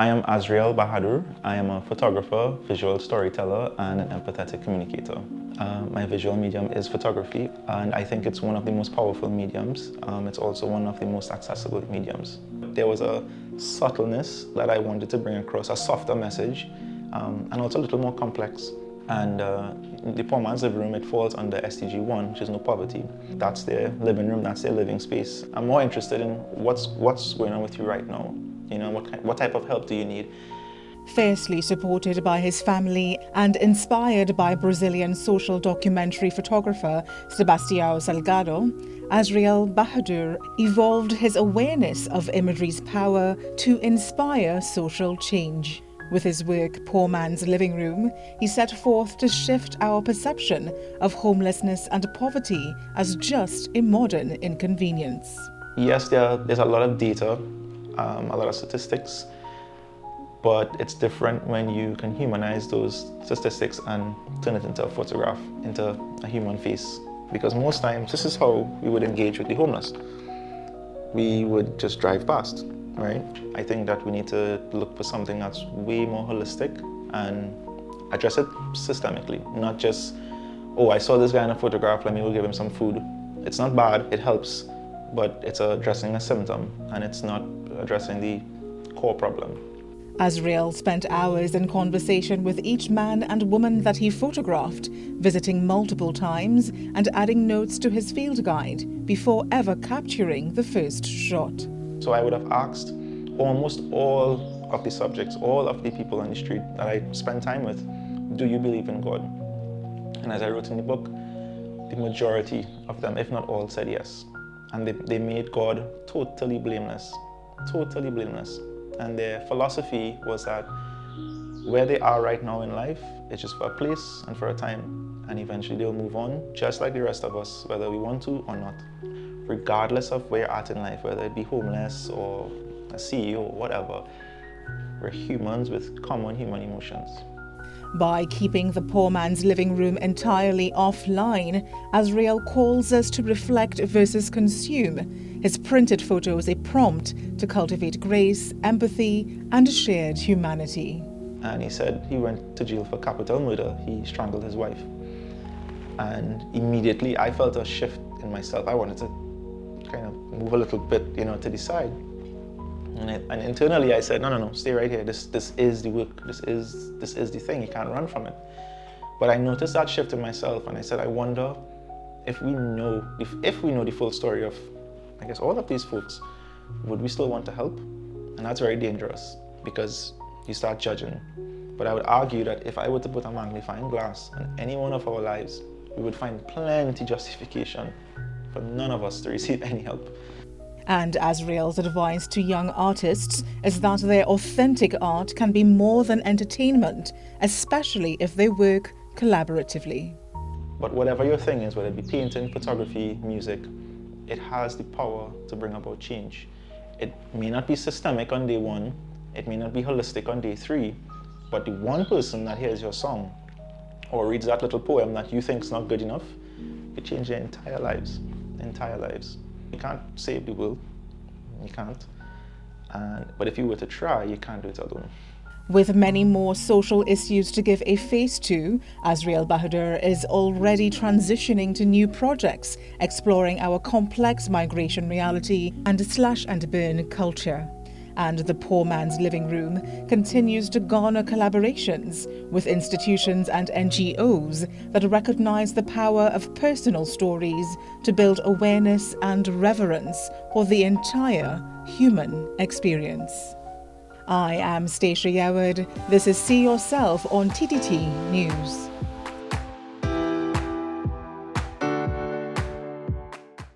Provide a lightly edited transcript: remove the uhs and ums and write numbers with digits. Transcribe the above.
I am Azriel Bahadoor. I am a photographer, visual storyteller, and an empathetic communicator. My visual medium is photography, and I think it's one of the most powerful mediums. It's also one of the most accessible mediums. There was a subtleness that I wanted to bring across, a softer message, and also a little more complex. And the poor man's living room, it falls under SDG 1, which is no poverty. That's their living room, that's their living space. I'm more interested in what's going on with you right now. You know, what type of help do you need? Fiercely supported by his family and inspired by Brazilian social documentary photographer Stacia Yearwood, Azriel Bahadoor evolved his awareness of imagery's power to inspire social change. With his work Poor Man's Living Room, he set forth to shift our perception of homelessness and poverty as just a modern inconvenience. Yes, there's a lot of data, a lot of statistics, but it's different when you can humanize those statistics and turn it into a photograph, into a human face. Because most times, this is how we would engage with the homeless. We would just drive past, right? I think that we need to look for something that's way more holistic and address it systemically, not just, oh, I saw this guy in a photograph, let me go give him some food. It's not bad, it helps, but it's addressing a symptom and it's not addressing the core problem. Azriel spent hours in conversation with each man and woman that he photographed, visiting multiple times and adding notes to his field guide before ever capturing the first shot. So I would have asked almost all of the subjects, all of the people on the street that I spent time with, do you believe in God? And as I wrote in the book, the majority of them, if not all, said yes. And they made God totally blameless, totally blameless. And their philosophy was that where they are right now in life, it's just for a place and for a time. And eventually they'll move on, just like the rest of us, whether we want to or not. Regardless of where you're at in life, whether it be homeless or a CEO or whatever, we're humans with common human emotions. By keeping the poor man's living room entirely offline, Azriel calls us to reflect versus consume. His printed photos a prompt to cultivate grace, empathy, and shared humanity. And he said he went to jail for capital murder. He strangled his wife. And immediately I felt a shift in myself. I wanted to kind of move a little bit, to the side. And internally I said, no, stay right here. This is the work. This is the thing. You can't run from it. But I noticed that shift in myself, and I said, I wonder if we know the full story of, I guess, all of these folks, would we still want to help? And that's very dangerous because you start judging. But I would argue that if I were to put a magnifying glass on any one of our lives, we would find plenty justification for none of us to receive any help. And Azriel's advice to young artists is that their authentic art can be more than entertainment, especially if they work collaboratively. But whatever your thing is, whether it be painting, photography, music, it has the power to bring about change. It may not be systemic on day one, it may not be holistic on day 3, but the one person that hears your song or reads that little poem that you think is not good enough, it changes their entire lives. You can't save the world, you can't. But if you were to try, you can't do it alone. With many more social issues to give a face to, Azriel Bahadoor is already transitioning to new projects, exploring our complex migration reality and slash and burn culture. And the Poor Man's Living Room continues to garner collaborations with institutions and NGOs that recognize the power of personal stories to build awareness and reverence for the entire human experience. I am Stacia Yearwood. This is See Yourself on TTT News.